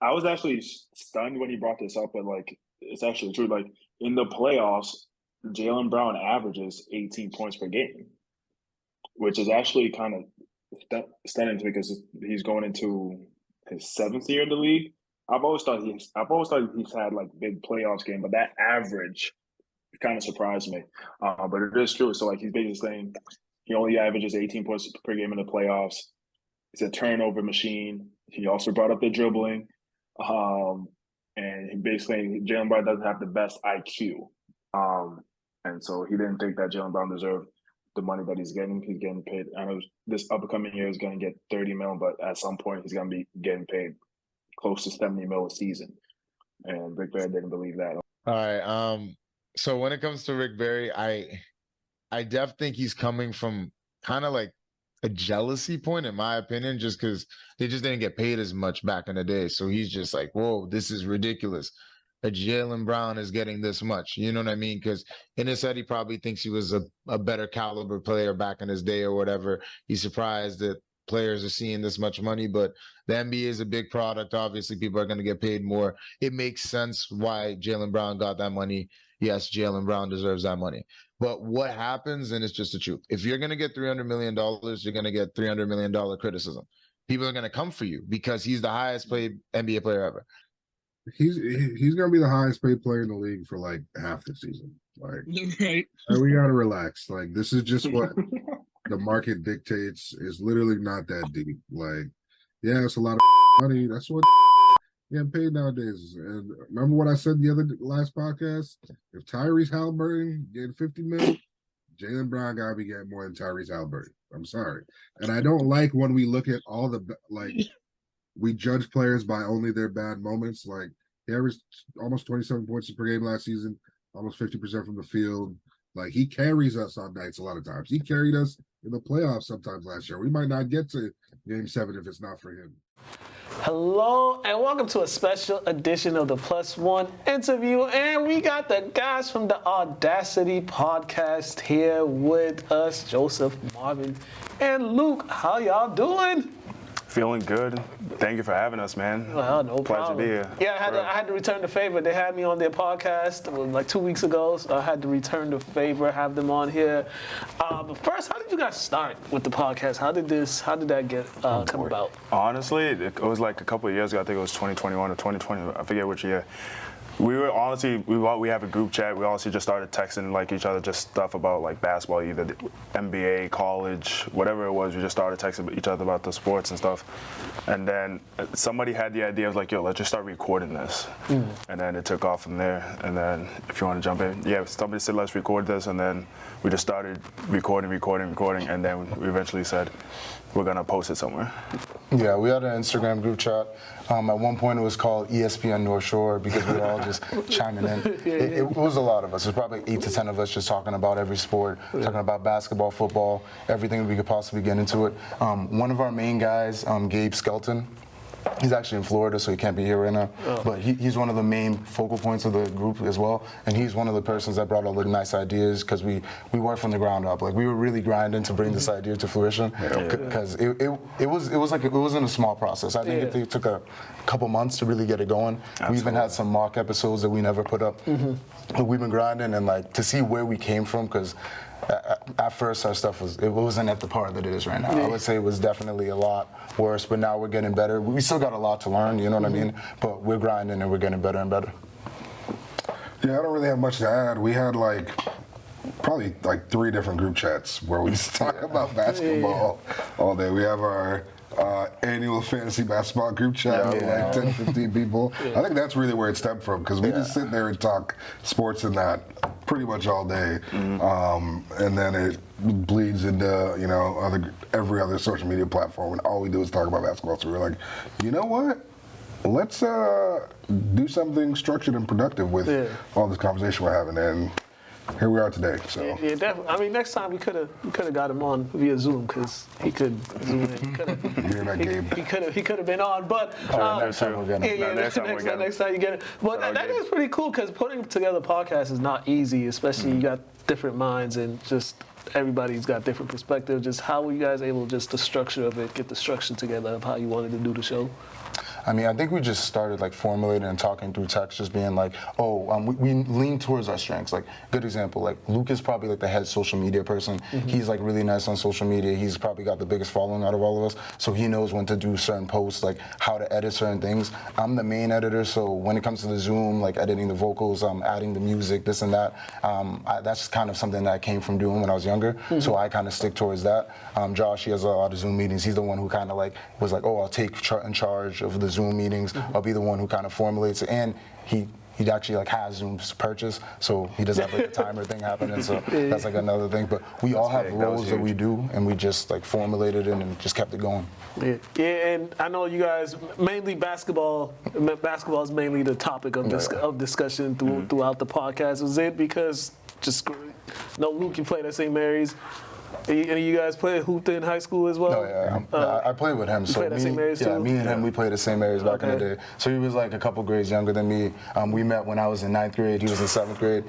I was actually stunned when he brought this up, but like it's actually true. Like in the playoffs, Jaylen Brown averages 18 points per game, which is actually kind of stunning to me because he's going into his seventh year in the league. I've always thought he's had like big playoffs game, but that average kind of surprised me. But it is true. So like he's basically saying he only averages 18 points per game in the playoffs. He's a turnover machine. He also brought up the dribbling. And he basically, Jaylen Brown doesn't have the best IQ. And so he didn't think that Jaylen Brown deserved the money that he's getting. He's getting paid. I know this upcoming year is going to get $30 million, but at some point he's going to be getting paid close to $70 million a season. And Rick Barry didn't believe that. All right. So when it comes to Rick Barry, I def think he's coming from kind of like a jealousy point, in my opinion, just because they just didn't get paid as much back in the day. So he's just like, whoa, this is ridiculous. Jaylen Brown is getting this much. You know what I mean? Because in his head, he probably thinks he was a better caliber player back in his day or whatever. He's surprised that players are seeing this much money, but the NBA is a big product. Obviously, people are going to get paid more. It makes sense why Jaylen Brown got that money. Yes, Jaylen Brown deserves that money. But what happens, and it's just the truth, if you're going to get $300 million, you're going to get $300 million criticism. People are going to come for you because he's the highest paid NBA player ever. He's going to be the highest paid player in the league for like half the season. Like, right. We got to relax. Like, this is just what the market dictates. It's literally not that deep. Like, yeah, it's a lot of money. That's what getting paid nowadays. And remember what I said last podcast? If Tyrese Halliburton getting $50 million, Jaylen Brown gotta be getting more than Tyrese Halliburton. I'm sorry. And I don't like when we look at all the we judge players by only their bad moments. Like he averaged almost 27 points per game last season, almost 50% from the field. Like he carries us on nights a lot of times. He carried us in the playoffs sometimes last year. We might not get to Game 7 if it's not for him. Hello and welcome to a special edition of the Plus One interview. And we got the guys from the Audacity Podcast here with us, Joseph, Marvin, and Luke. How y'all doing? Feeling good. Thank you for having us, man. Well, no problem. Pleasure to be here. Yeah, I had to return the favor. They had me on their podcast like 2 weeks ago, so I had to return the favor, have them on here. But first, how did you guys start with the podcast? How did that get come about? Honestly, it was like a couple of years ago. I think it was 2021 or 2020. I forget which year. We were honestly, we have a group chat. We honestly just started texting like each other, just stuff about like basketball, either the NBA, college, whatever it was. We just started texting each other about the sports and stuff. And then somebody had the idea of like, yo, let's just start recording this. And then it took off from there. And then if you want to jump in, yeah, somebody said, let's record this. And then we just started recording. And then we eventually said, we're going to post it somewhere. Yeah, we had an Instagram group chat. At one point, it was called ESPN North Shore because we were all just chiming in. It was a lot of us. It was probably 8 to 10 of us just talking about every sport, talking about basketball, football, everything we could possibly get into it. One of our main guys, Gabe Skelton, he's actually in Florida, so he can't be here right now. But he's one of the main focal points of the group as well. And he's one of the persons that brought all the nice ideas because we worked from the ground up. Like we were really grinding to bring this idea to fruition because it wasn't a small process. I think it took a couple months to really get it going. Absolutely. We even had some mock episodes that we never put up. But we've been grinding and like to see where we came from because at first our stuff wasn't at the par that it is right now. I would say it was definitely a lot worse, but now we're getting better. We still got a lot to learn, you know what I mean? But we're grinding and we're getting better and better. Yeah, I don't really have much to add. We had probably 3 different group chats where we just talk about basketball all day. We have our annual fantasy basketball group chat with like 10, 15 people. I think that's really where it stemmed from because we just sit there and talk sports in that pretty much all day. And then it bleeds into, every other social media platform and all we do is talk about basketball. So we're like, you know what? Let's do something structured and productive with all this conversation we're having. And here we are today. So yeah, definitely. I mean, next time we could have got him on via Zoom because he could zoom in. He could have been on, but next time we'll get him. Next time you get it. But that is pretty cool because putting together a podcast is not easy, especially you got different minds and just everybody's got different perspectives. Just how were you guys able just the structure of it, get the structure together of how you wanted to do the show? I mean, I think we just started like formulating and talking through text, just being like, we lean towards our strengths. Like, good example, like Luke is probably like the head social media person. He's like really nice on social media. He's probably got the biggest following out of all of us, so he knows when to do certain posts, like how to edit certain things. I'm the main editor, so when it comes to the Zoom, like editing the vocals, adding the music, this and that, that's kind of something that I came from doing when I was younger. So I kind of stick towards that. Josh, he has a lot of Zoom meetings. He's the one who kind of like was like, I'll take in charge of the Zoom meetings. I'll be the one who kind of formulates it, and he actually like has Zoom's purchase, so he doesn't have like a timer thing happening. So that's like another thing. But we all have roles that we do, and we just like formulated it and just kept it going. Yeah, and I know you guys mainly basketball. Basketball is mainly the topic of discussion throughout the podcast. Was it because Luke, you played at St. Mary's? Any of you guys hooped in high school as well? Oh, yeah. I played with him. So played at St. Mary's too? Me and him, we played at St. Mary's back in the day. So he was like a couple grades younger than me. We met when I was in 9th grade. He was in 7th grade.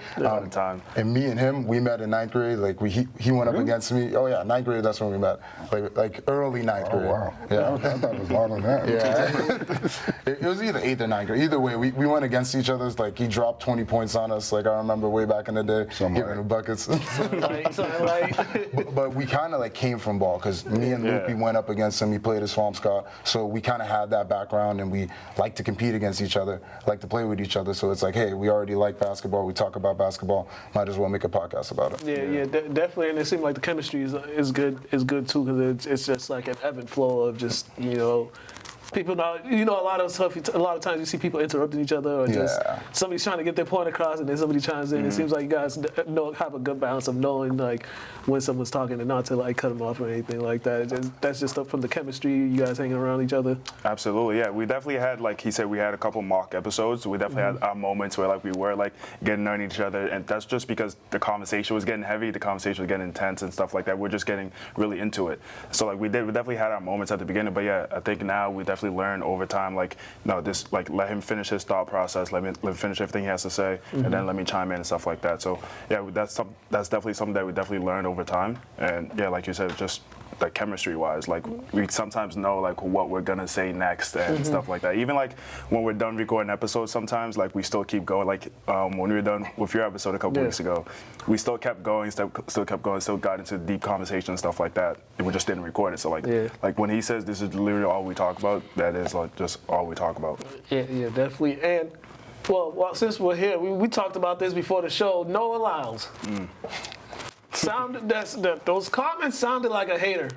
And me and him, we met in 9th grade. Like he went up against me. Oh yeah, 9th grade. That's when we met. Like early 9th grade. Oh wow. Yeah. I thought it was longer than that. Yeah. It was either 8th or 9th grade. Either way, we went against each other. Like he dropped 20 points on us. Like I remember way back in the day, giving him buckets. But we kind of like came from ball, because me and Luke, we went up against him. He played at Swampscott, so we kind of had that background, and we like to compete against each other, like to play with each other. So it's like, hey, we already like basketball. We talk about basketball. Might as well make a podcast about it. Yeah, definitely. And it seemed like the chemistry is good too, because it's just like an ebb and flow of just people know, a lot of times you see people interrupting each other, or just somebody's trying to get their point across and then somebody chimes in. It seems like you guys have a good balance of knowing like when someone's talking and not to like cut them off or anything like that. That's just up from the chemistry, you guys hanging around each other. Absolutely, yeah. We definitely had, like he said, we had a couple mock episodes. We definitely had our moments where like we were like getting to know each other, and that's just because the conversation was getting heavy, the conversation was getting intense and stuff like that. We're just getting really into it. So like we definitely had our moments at the beginning, but yeah, I think now we definitely learn over time, like, this, like, let him finish his thought process, let him finish everything he has to say, and then let me chime in and stuff like that. So yeah, that's definitely something that we definitely learned over time. And yeah, like you said, just like chemistry wise, like we sometimes know like what we're gonna say next and stuff like that. Even like when we're done recording episodes, sometimes like we still keep going. Like when we were done with your episode a couple weeks ago, we still kept going, still got into deep conversation and stuff like that, and we just didn't record it. So like when he says this is literally all we talk about, that is like just all we talk about. Yeah, definitely. And well, since we're here, we talked about this before the show. Noah Lyles. Those comments sounded like a hater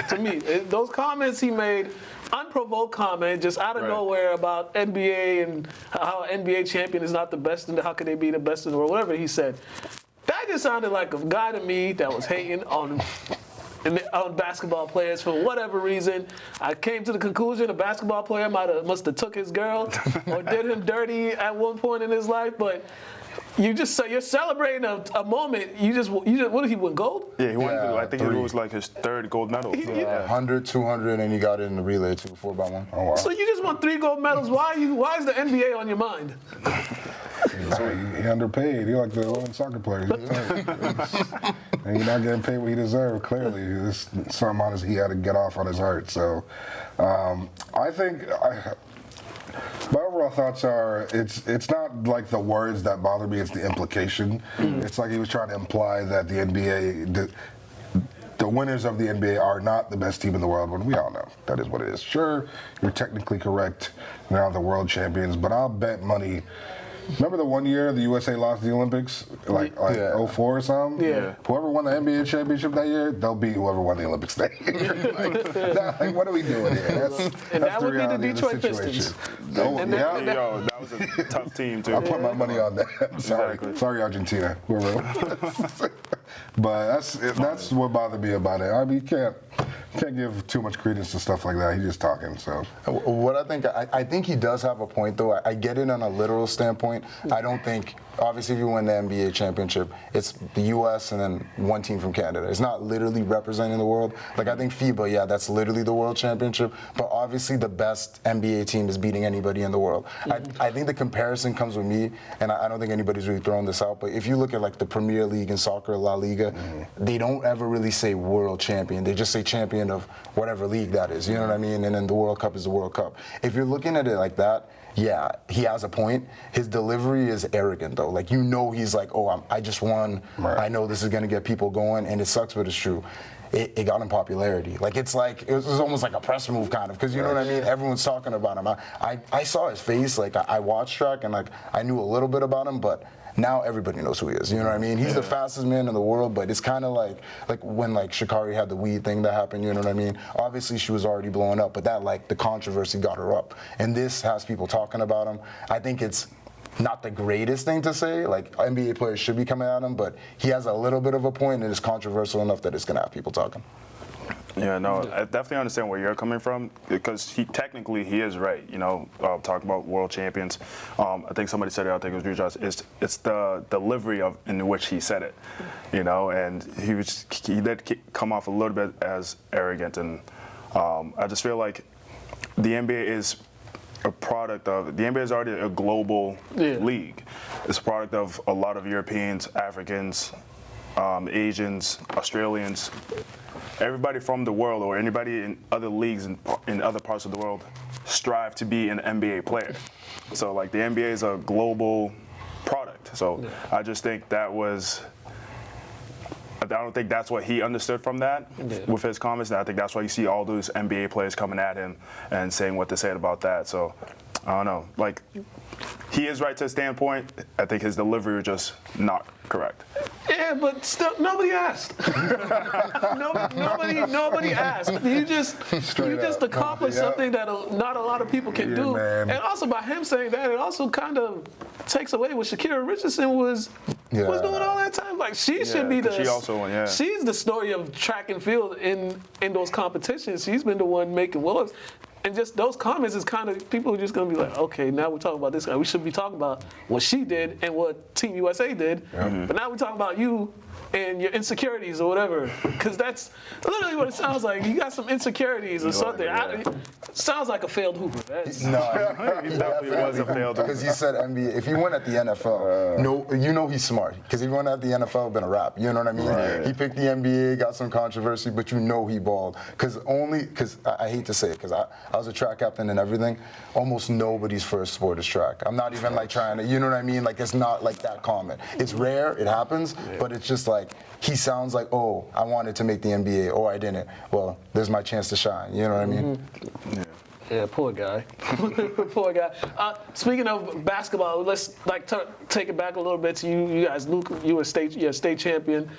to me. Those comments he made, unprovoked comment, just out of nowhere about NBA and how an NBA champion is not the best, and how could they be the best in the world, whatever he said. That just sounded like a guy to me that was hating on basketball players for whatever reason. I came to the conclusion a basketball player must have took his girl or did him dirty at one point in his life, but you're celebrating a moment. What did he win, gold? Yeah, he won. I think it was like his 3rd gold medal. 100, 200, and he got it in the relay too, 4x1. Oh wow! So you just won 3 gold medals. Why is the NBA on your mind? He underpaid. He like the women soccer players. And he's not getting paid what he deserved. Clearly, there's something on he had to get off on his heart. So, I think. My overall thoughts are it's not like the words that bother me, it's the implication. It's like he was trying to imply that the NBA, the winners of the NBA are not the best team in the world, when we all know that is what it is. Sure, you're technically correct, they're not the world champions, but I'll bet money. Remember the one year the USA lost the Olympics, like 04 or something? Yeah. Whoever won the NBA championship that year, they'll beat whoever won the Olympics that year. like, what are we doing here? That's that would be the Detroit Pistons. That was a tough team too. I put my money on that. Sorry, Argentina. But that's what bothered me about it. I mean, you can't give too much credence to stuff like that. He's just talking. So what I think he does have a point though. I get it on a literal standpoint. I don't think, obviously, if you win the NBA championship, it's the U.S. and then one team from Canada. It's not literally representing the world. Like, I think FIBA, that's literally the world championship. But obviously, the best NBA team is beating anybody in the world. I think the comparison comes with me, and I don't think anybody's really throwing this out, but if you look at, like, the Premier League in soccer, La Liga, they don't ever really say world champion. They just say champion champion of whatever league that is. You know what I mean? And then the World Cup is the World Cup. If you're looking at it like that, yeah, he has a point. His delivery is arrogant, though. Like, you know, he's like, oh, I just won. Right. I know this is going to get people going, and it sucks, but it's true. It got him popularity. Like, it was almost like a press move, kind of, because you know what I mean? Everyone's talking about him. I saw his face. Like, I watched track, and, like, I knew a little bit about him, but now everybody knows who he is. You know what I mean? He's the fastest man in the world, but it's kind of like when like Sha'Carri had the weed thing that happened. You know what I mean? Obviously, she was already blowing up, but that like the controversy got her up, and this has people talking about him. I think it's not the greatest thing to say. Like, NBA players should be coming at him, but he has a little bit of a point, and it's controversial enough that it's gonna have people talking. Yeah, no, I definitely understand where you're coming from, because he is right. You know, talking about world champions. I think somebody said it. I think it was Drew Johnson. It's the delivery in which he said it. You know, and he did come off a little bit as arrogant, and I just feel like the NBA is a product of the NBA is already a global league. It's a product of a lot of Europeans, Africans, Asians, Australians. Everybody from the world, or anybody in other leagues in other parts of the world, strive to be an NBA player. So like the NBA is a global product. So I just think I don't think that's what he understood from that with his comments. And I think that's why you see all those NBA players coming at him and saying what they said about that. So I don't know. Like, he is right to his standpoint. I think his delivery was just not correct. Yeah, but still, nobody asked. nobody asked. You just accomplished something that not a lot of people can do. Man. And also by him saying that, it also kind of takes away what Shakira Richardson was doing all that time. Like, she should be the. She also won. She's the story of track and field in those competitions. She's been the one making waves. And just those comments is kind of, people are just going to be like, okay, now we're talking about this guy. We should be talking about what she did and what Team USA did. Mm-hmm. But now we're talking about you and your insecurities or whatever. Because that's literally what it sounds like. You got some insecurities or something. It sounds like a failed hooper. No, he definitely was a failed hooper. Because he said NBA. If he went at the NFL, you know he's smart. Because if he went at the NFL, it would have been a wrap. You know what I mean? Right. He picked the NBA, got some controversy, but you know he balled. Because I hate to say it, because I was a track captain and everything. Almost nobody's first sport is track. I'm not even like trying to, you know what I mean? Like, it's not like that common. It's rare, it happens, but it's just like, he sounds like, oh, I wanted to make the NBA, or I didn't. Well, there's my chance to shine. You know what I mean? Mm-hmm. Yeah, poor guy. Poor guy. Speaking of basketball, let's take it back a little bit to you guys. Luke, you're a state champion.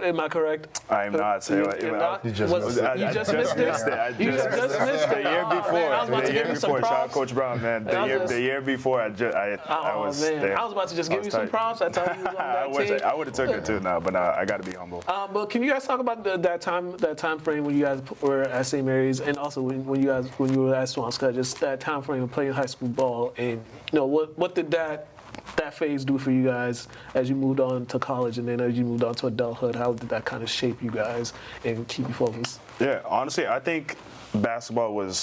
Am I correct? I am not. You just missed it. You just missed it. The year before. I was about to give you some props. Shout out Coach Brown, man. The year before, I was there. I was about to just give you some props. I told you was on that team. I would have took it too now, but I got to be humble. But can you guys talk about that time frame when you guys were at St. Mary's, and also when you were at Swampscott, just that time frame of playing high school ball, and what did that phase do for you guys as you moved on to college, and then as you moved on to adulthood? How did that kind of shape you guys and keep you focused? Yeah, honestly, I think basketball it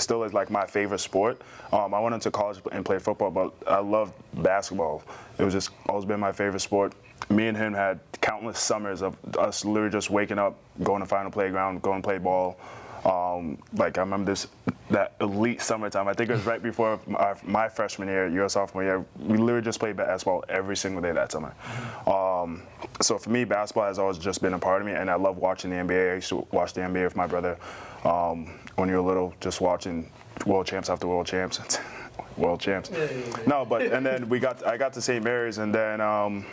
still is like my favorite sport. I went into college and played football, but I loved basketball. It was just always been my favorite sport. Me and him had countless summers of us literally just waking up, going to Final Playground, going to play ball. Like, I remember that elite summertime. I think it was right before my freshman year, your sophomore year. We literally just played basketball every single day that summer. So for me, basketball has always just been a part of me, and I love watching the NBA. I used to watch the NBA with my brother when you were little, just watching world champs after world champs. World champs. No, but and then I got to St. Mary's, and then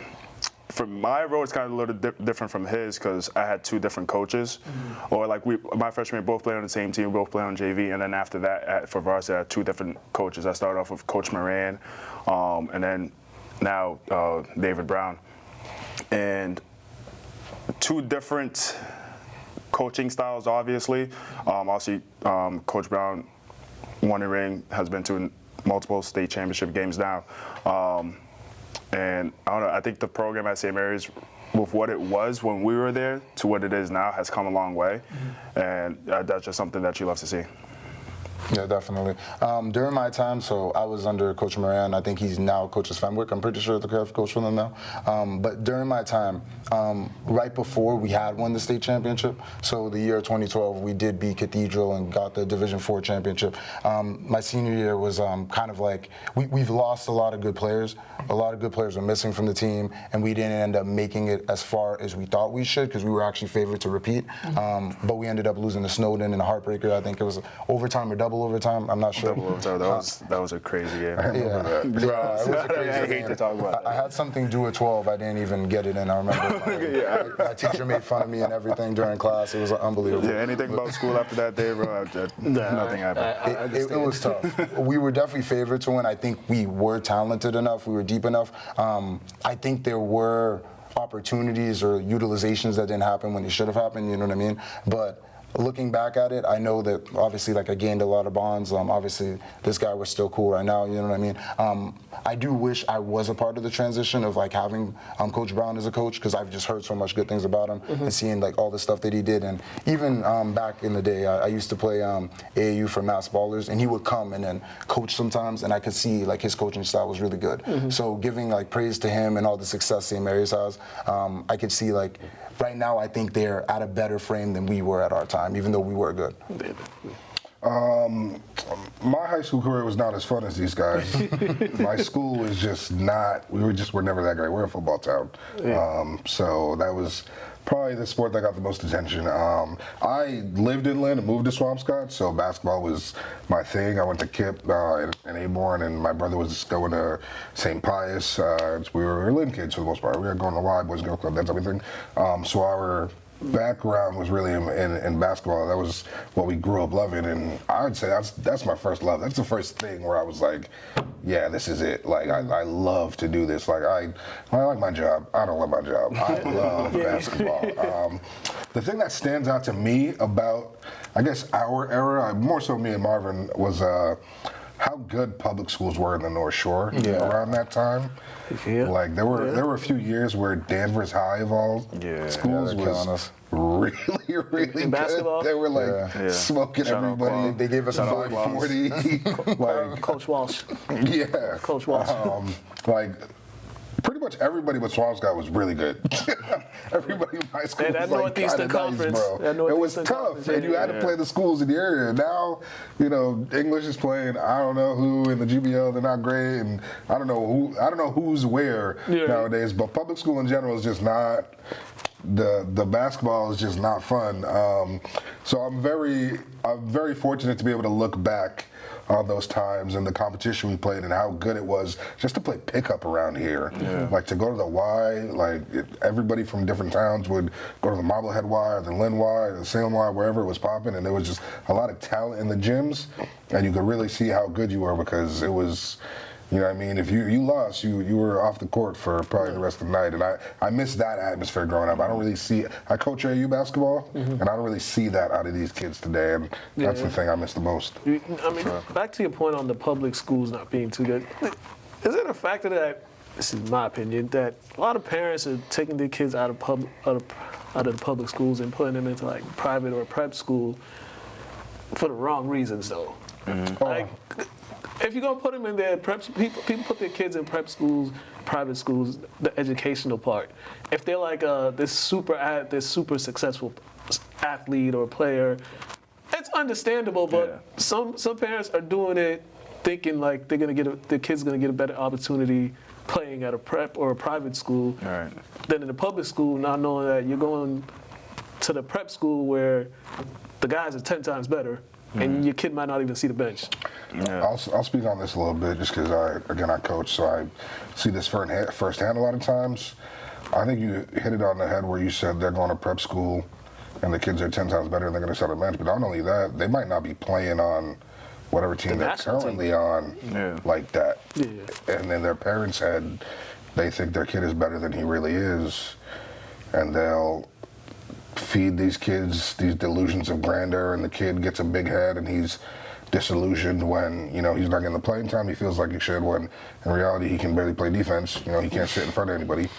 for my road, it's kind of a little different from his, because I had two different coaches. Mm-hmm. Or like my freshman year, both played on the same team, both played on JV, and then after that, for varsity, I had two different coaches. I started off with Coach Moran, and then now David Brown, and two different coaching styles, obviously. Also, Coach Brown won a ring, has been to multiple state championship games now. And I don't know, I think the program at St. Mary's, with what it was when we were there to what it is now, has come a long way. Mm-hmm. And that's just something that you love to see. Yeah, definitely. During my time, so I was under Coach Moran. I think he's now coaches Fenwick. I'm pretty sure the head coach for them now. But during my time, right before we had won the state championship, so the year 2012, we did beat Cathedral and got the Division IV championship. My senior year was kind of like, we've lost a lot of good players. A lot of good players were missing from the team, and we didn't end up making it as far as we thought we should because we were actually favored to repeat. But we ended up losing to Snowden in a heartbreaker. I think it was overtime or double overtime. I'm not sure. Double overtime. That was a crazy game. Yeah, it was a crazy I hate game. to talk about that. I had something due at 12. I didn't even get it in. I remember my teacher made fun of me and everything during class. It was unbelievable. Yeah, anything about school after that day, bro, nothing happened. It was tough. We were definitely favored to win. I think we were talented enough. We were deep enough. I think there were opportunities or utilizations that didn't happen when it should have happened. You know what I mean? But looking back at it, I know that obviously, like, I gained a lot of bonds. Obviously, this guy was still cool right now. You know what I mean? I do wish I was a part of the transition of like having Coach Brown as a coach because I've just heard so much good things about him and seeing like all the stuff that he did. And even back in the day, I used to play AAU for Mass Ballers, and he would come and then coach sometimes, and I could see like his coaching style was really good. So giving like praise to him and all the success St. Mary's has, I could see like. Right now, I think they're at a better frame than we were at our time, even though we were good. My high school career was not as fun as these guys. My school was just not. We were never that great. We're a football town, so that was probably the sport that got the most attention. I lived in Lynn and moved to Swampscott, so basketball was my thing. I went to KIPP in Aborn, and my brother was going to St. Pius. We were Lynn kids for the most part. We were going to Y Boys Girl Club, that's everything. So our background was really in basketball. That was what we grew up loving, and I would say that's my first love. That's the first thing where I was like, yeah, this is it. Like I love to do this. Like I like my job. I don't love my job. I love basketball. The thing that stands out to me about, I guess, our era, more so me and Marvin, was how good public schools were in the North Shore around that time. Like there were a few years where Danvers High of all schools was really in basketball. They were like smoking everybody. They gave us a 540. Like Coach Walsh. Yeah. Coach Walsh. Like pretty much everybody but Swampscott was really good. Everybody in my school that was like Northeastern Conference, nice, bro. It was tough, and you had to play the schools in the area. Now, you know, English is playing. I don't know who in the GBL. They're not great, and I don't know who's where nowadays. But public school in general is just not. The basketball is just not fun. So I'm very fortunate to be able to look back on those times and the competition we played and how good it was just to play pickup around here. Like to go to the Y, like everybody from different towns would go to the Marblehead Y or the Lynn Y or the Salem Y, wherever it was popping, and there was just a lot of talent in the gyms, and you could really see how good you were because it was. You know what I mean? If you lost, you were off the court for probably the rest of the night. And I miss that atmosphere growing up. I don't really see I coach AU basketball, and I don't really see that out of these kids today. And that's the thing I miss the most. I mean, back to your point on the public schools not being too good. Is it a factor that, this is my opinion, that a lot of parents are taking their kids out of the public schools and putting them into like private or prep school for the wrong reasons, though? Like, if you're gonna put them in there, people put their kids in prep schools, private schools, the educational part. If they're like this super successful athlete or player, it's understandable. But some parents are doing it thinking like their kid's gonna get a better opportunity playing at a prep or a private school than in a public school, not knowing that you're going to the prep school where the guys are 10 times better. And your kid might not even see the bench. I'll speak on this a little bit just because I coach, so I see this firsthand a lot of times. I think you hit it on the head where you said they're going to prep school and the kids are 10 times better and they're going to set a bench. But not only that, they might not be playing on whatever team they're currently on like that. And then their parents' they think their kid is better than he really is. And they'll feed these kids these delusions of grandeur, and the kid gets a big head and he's disillusioned when he's not getting the playing time he feels like he should, when in reality he can barely play defense. He can't sit in front of anybody,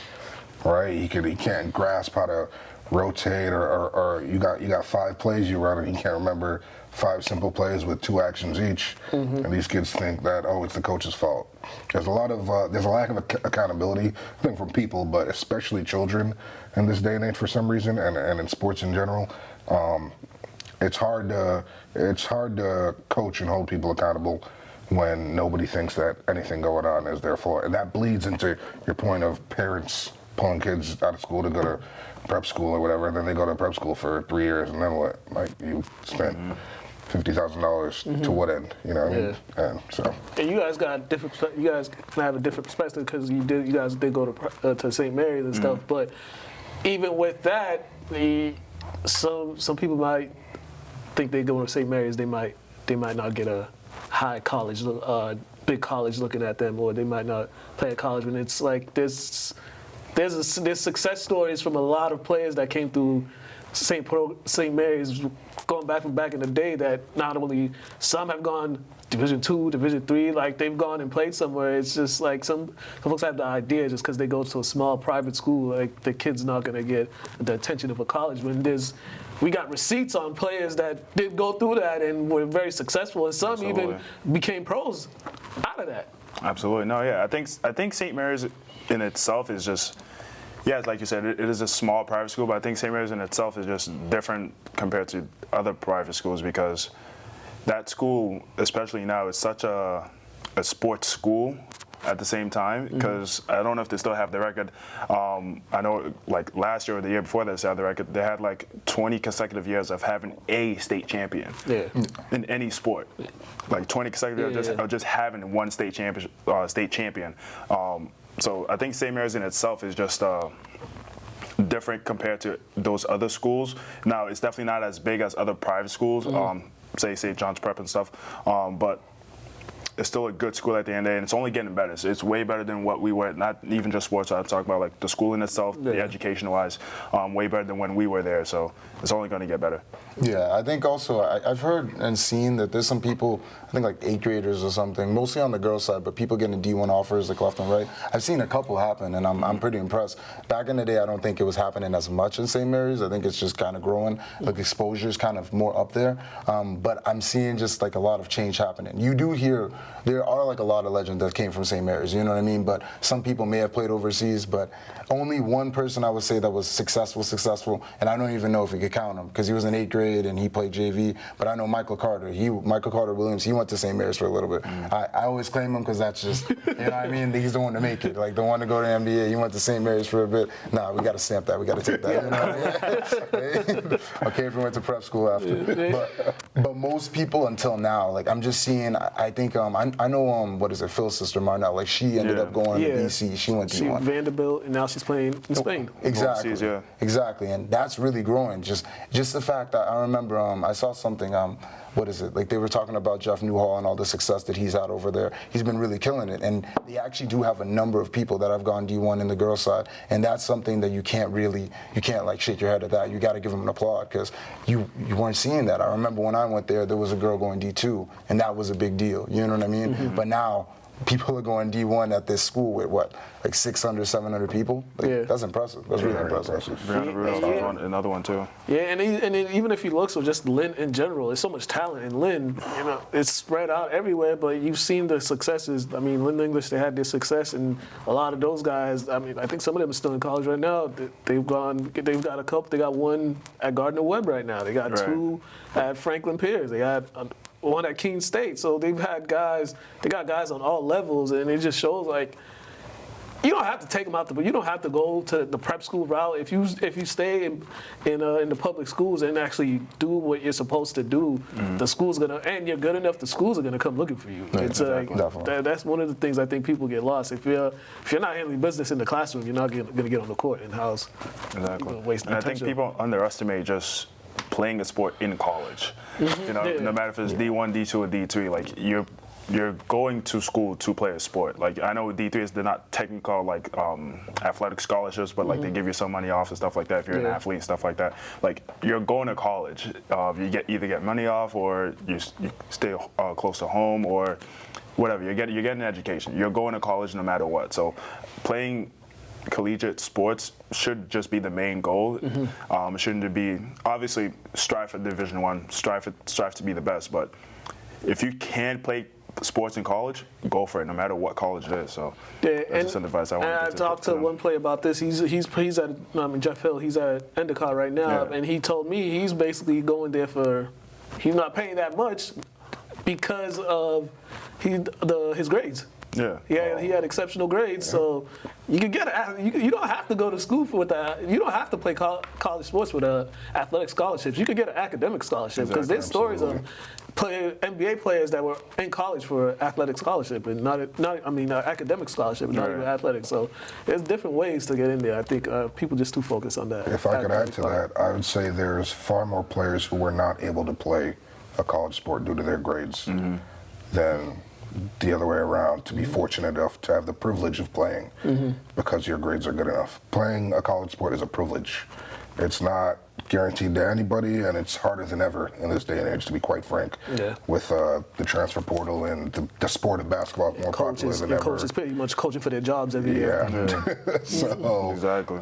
right? He can't grasp how to rotate or you got 5 plays you run and you can't remember 5 simple plays with 2 actions each, and these kids think that it's the coach's fault. There's a lack of accountability, I think, from people, but especially children in this day and age for some reason, and in sports in general. It's hard to coach and hold people accountable when nobody thinks that anything going on is their fault, and that bleeds into your point of parents pulling kids out of school to go to prep school or whatever, and then they go to prep school for 3 years, and then what? Like, you spent $50,000 to what end? You know what I mean? And so. And you guys got different. You guys can have a different perspective because you guys did go to St. Mary's and stuff. But even with that, some people might think they go to St. Mary's. They might not get a high college, big college looking at them, or they might not play at college. And it's like there's success stories from a lot of players that came through St. Mary's going back in the day, that not only some have gone Division II, Division III, like they've gone and played somewhere. It's just like some folks have the idea just because they go to a small private school, like the kid's not going to get the attention of a college. When we got receipts on players that did go through that and were very successful, and some even became pros out of that. Absolutely. No, yeah. I think St. Mary's in itself is just, yeah, like you said, it is a small private school, but I think St. Mary's in itself is just different compared to other private schools, because that school, especially now, is such a sports school at the same time, because I don't know if they still have the record. I know, like last year or the year before they had the record, they had like 20 consecutive years of having a state champion in any sport. Like 20 consecutive years of just having one state champion. So I think St. Mary's in itself is just different compared to those other schools. Now, it's definitely not as big as other private schools, say St. John's Prep and stuff, but it's still a good school at the end of the day, and it's only getting better. So it's way better than what we were, not even just sports. I'm talking about like the school in itself, the education-wise, way better than when we were there. So it's only going to get better. Yeah, I think also I've heard and seen that there's some people, I think like 8th graders or something, mostly on the girls' side, but people getting D1 offers like left and right. I've seen a couple happen, and I'm pretty impressed. Back in the day, I don't think it was happening as much in St. Mary's. I think it's just kind of growing. Like exposure is kind of more up there. But I'm seeing just like a lot of change happening. You do hear there are like a lot of legends that came from St. Mary's, you know what I mean? But some people may have played overseas, but only one person I would say that was successful, and I don't even know if we could count him because he was in 8th grade and he played JV. But I know Michael Carter Williams, he went to St. Mary's for a little bit. I always claim him because that's just, you know what I mean? He's the one to make it, like the one to go to the NBA. He went to St. Mary's for a bit. Nah, we got to stamp that. We got to take that. You know what I mean? Okay, if we went to prep school after. But most people until now, like I'm just seeing, I think, I know, what is it, Phil's sister, Marnell, like she ended up going to BC. She went to Vanderbilt, and now she's playing in Spain. Exactly, and that's really growing. Just the fact that I remember I saw something, what is it, like they were talking about Jeff Newhall and all the success that he's had over there. He's been really killing it, and they actually do have a number of people that have gone D1 in the girls' side, and that's something that you can't like shake your head at that. You got to give them an applaud because you weren't seeing that. I remember when I went there was a girl going D2, and that was a big deal. You know what I mean? But now people are going D1 at this school with what, like 600, 700 people? Like, that's impressive. That's really impressive. Brianna Rudolph, another one too. Yeah, and even if you look, so just Lynn in general, there's so much talent in Lynn. You know, it's spread out everywhere, but you've seen the successes. I mean, Lynn English, they had their success, and a lot of those guys, I mean, I think some of them are still in college right now. They've got a couple. They got one at Gardner Webb right now. They got two at Franklin Pierce. They got one at Keene State. So they got guys on all levels, and it just shows like you don't have to take them out you don't have to go to the prep school route. If you stay in the public schools and actually do what you're supposed to do, the school's and you're good enough, the schools are gonna come looking for you. It's that's one of the things I think people get lost. If you're not handling business in the classroom, you're not gonna get on the court in house. Exactly. And I think people underestimate just playing a sport in college. You know, no matter if it's D1, D2, or D3, like you're going to school to play a sport. Like I know D3s, they're not technical like athletic scholarships, but like they give you some money off and stuff like that if you're an athlete and stuff like that. Like you're going to college, you either get money off or you stay close to home or whatever. You're getting an education. You're going to college no matter what. So playing collegiate sports should just be the main goal. It shouldn't be, obviously, strive for Division I, strive to be the best. But if you can play sports in college, go for it, no matter what college it is. So that's just some advice I want to give. I talked to one player about this. He's at Jeff Hill. He's at Endicott right now, and he told me he's basically going there for. He's not paying that much because of his grades. Yeah. He had exceptional grades, so you can get you don't have to go to school for that. You don't have to play college sports with athletic scholarships. You could get an academic scholarship because there's stories of NBA players that were in college for athletic scholarship and not academic scholarship, not even athletic. So there's different ways to get in there. I think people just too focused on that. If I could add to that, I would say there's far more players who were not able to play a college sport due to their grades than the other way around, to be fortunate enough to have the privilege of playing because your grades are good enough. Playing a college sport is a privilege. It's not guaranteed to anybody, and it's harder than ever in this day and age, to be quite frank, with the transfer portal and the sport of basketball more popular than ever. Coaches pretty much coaching for their jobs every year. So, exactly.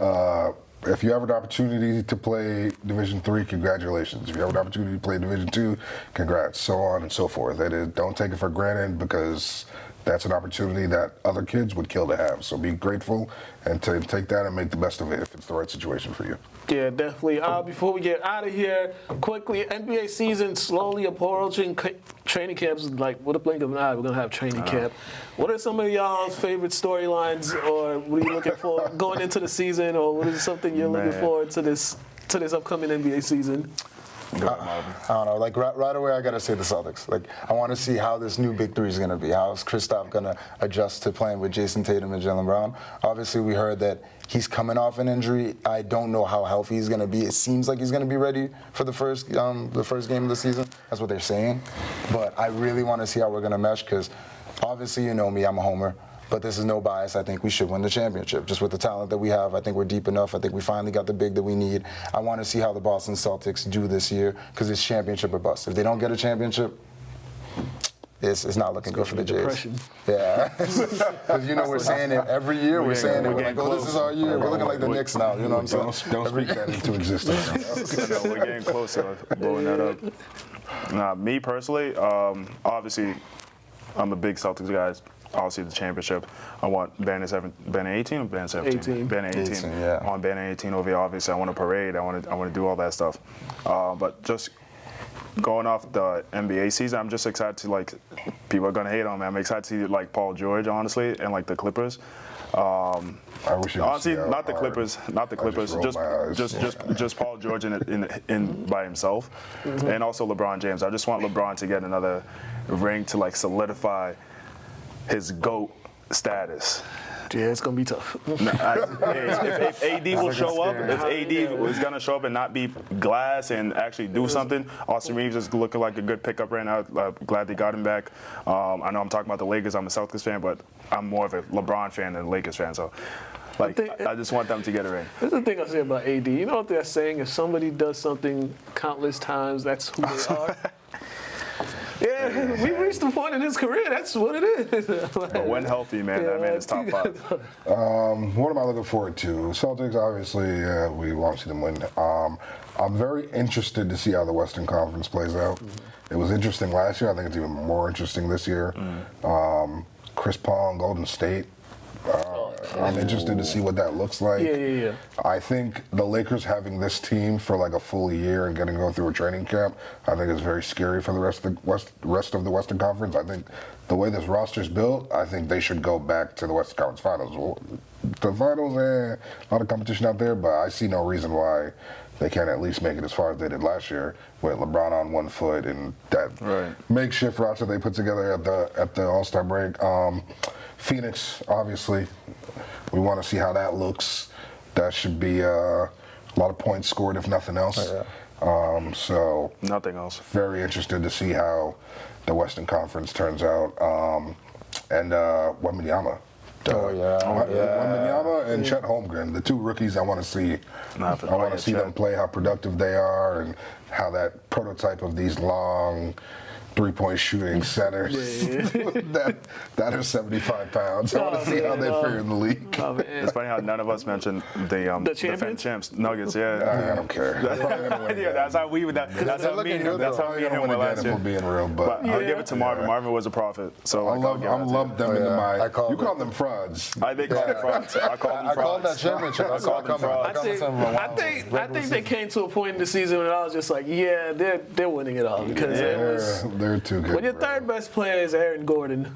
If you have an opportunity to play Division III, congratulations. If you have an opportunity to play Division II, congrats, so on and so forth. That is, don't take it for granted because that's an opportunity that other kids would kill to have. So be grateful and to take that and make the best of it if it's the right situation for you. Yeah, definitely. Before we get out of here, quickly, NBA season slowly approaching. Training camps, like with a blink of an eye, we're gonna have training camp. What are some of y'all's favorite storylines, or what are you looking for going into the season, or what is something you're looking forward to this upcoming NBA season? I don't know. Like right away, I gotta say the Celtics. Like I want to see how this new big three is gonna be. How is Kristaps gonna adjust to playing with Jason Tatum and Jaylen Brown? Obviously, we heard that he's coming off an injury. I don't know how healthy he's gonna be. It seems like he's gonna be ready for the first game of the season. That's what they're saying. But I really want to see how we're gonna mesh because obviously, you know me, I'm a homer. But this is no bias. I think we should win the championship. Just with the talent that we have, I think we're deep enough. I think we finally got the big that we need. I want to see how the Boston Celtics do this year because it's championship or bust. If they don't get a championship, it's not looking good for the Jays. Depression. Yeah. Because, we're saying it every year. We're saying it. We're like, this is our year. We're looking like the Knicks now. You know what I'm saying? Don't speak that into existence. I know, we're getting closer, blowing that up. Nah, me personally, obviously, I'm a big Celtics guy. Obviously, the championship. I want Banner 18 or Banner 17? Banner 18. Yeah. I want Banner 18 over here. Obviously, I want a parade. I want to do all that stuff. But just going off the NBA season, I'm just excited to people are gonna hate on me. I'm excited to see Paul George, honestly, and the Clippers. I wish you honestly, not the Clippers, just Paul George in by himself, and also LeBron James. I just want LeBron to get another ring to solidify his GOAT status. Yeah, it's gonna be tough. If AD will show up, if AD is gonna show up and not be glass and actually do something, Austin Reeves is looking like a good pickup right now. Glad they got him back. I know I'm talking about the Lakers. I'm a Celtics fan, but I'm more of a LeBron fan than a Lakers fan. So, I just want them to get a ring. That's the thing I say about AD. You know what they're saying? If somebody does something countless times, that's who they are. Yeah, we reached the point in his career. That's what it is. But when healthy, man, that man is top 5. What am I looking forward to? Celtics, obviously, we want to see them win. I'm very interested to see how the Western Conference plays out. It was interesting last year. I think it's even more interesting this year. Chris Paul and Golden State. I'm interested to see what that looks like. Yeah. I think the Lakers having this team for a full year and getting to go through a training camp, I think is very scary for the rest of the Western Conference. I think the way this roster's built, I think they should go back to the Western Conference Finals. Well, the Finals, a lot of competition out there, but I see no reason why they can't at least make it as far as they did last year with LeBron on one foot and that makeshift roster they put together at the All-Star break. Phoenix, obviously, we want to see how that looks. That should be a lot of points scored, if nothing else. So nothing else. Very interested to see how the Western Conference turns out. And Wembanyama. Wembanyama and Chet Holmgren, the two rookies I want to see. I want to see them play, how productive they are, and how that prototype of these long 3-point shooting centers that are 75 pounds. I want to see how they fare in the league. Oh, man. It's funny how none of us mentioned the defending champions? champs, Nuggets. Yeah, I don't care. They're probably gonna win yeah, again. that's how we would. That's how me and him. That's how me and him win were again last if year. we're being real, but I'll give it to Marvin. Yeah. Marvin was a prophet. So I love them into my. I call You them- call them frauds. They call them frauds. I call them I called that frauds. championship. I saw it coming. I think they came to a point in the season when I was just like, yeah, they're winning it all because it was. They're too good. When your bro. third best player is Aaron Gordon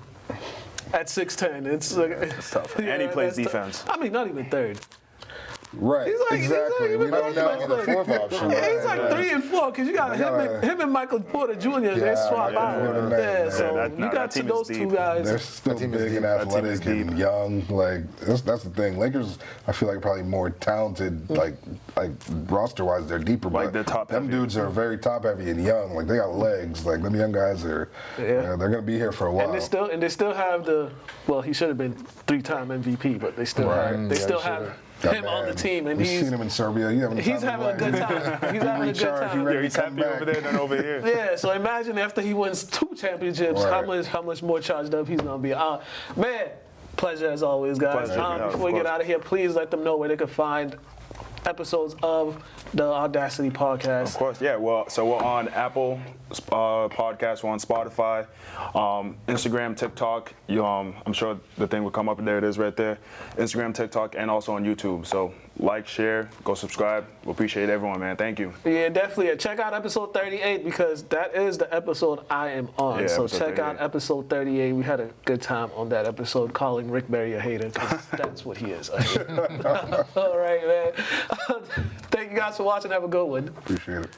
at 6'10", it's tough. And he plays defense. I mean, not even third. Right, exactly. We don't know. The fourth option. Yeah, he's like 3 and 4 because you got him and Michael Porter Jr. They swap out. yeah. So that you got to team is those two deep. guys. They're still team is big and deep. That team is athletic and deep. young. Like that's the thing. Lakers, I feel like probably more talented. Like roster wise, they're deeper. Like but they're top them heavy. dudes are very top heavy and young. Like they got legs. Like them young guys are. Yeah. They're gonna be here for a while. And they still have he should have been 3-time MVP, but they still have That him on the man. team, and We've he's seen him in Serbia. he's having a good time. He's having a good time. Yeah, he's happy over there than over here. Yeah, so imagine after he wins 2 championships, Right. how much more charged up he's gonna be. Man, pleasure as always, guys. Pleasure, yeah, Before we of get course. out of here, please let them know where they can find episodes of the Audacity Podcast. Of course, yeah. Well, so we're on Apple Podcasts, we're on Spotify, Instagram, TikTok. I'm sure the thing will come up, and there it is right there. Instagram, TikTok, and also on YouTube. So like, share, go subscribe. We appreciate everyone, man. Thank you. Yeah, definitely. Check out episode 38 because that is the episode I am on. Yeah, so episode check out 38. episode 38. We had a good time on that episode calling Rick Barry a hater because that's what he is. A hater. All right, man. Thank you guys for watching. Have a good one. Appreciate it.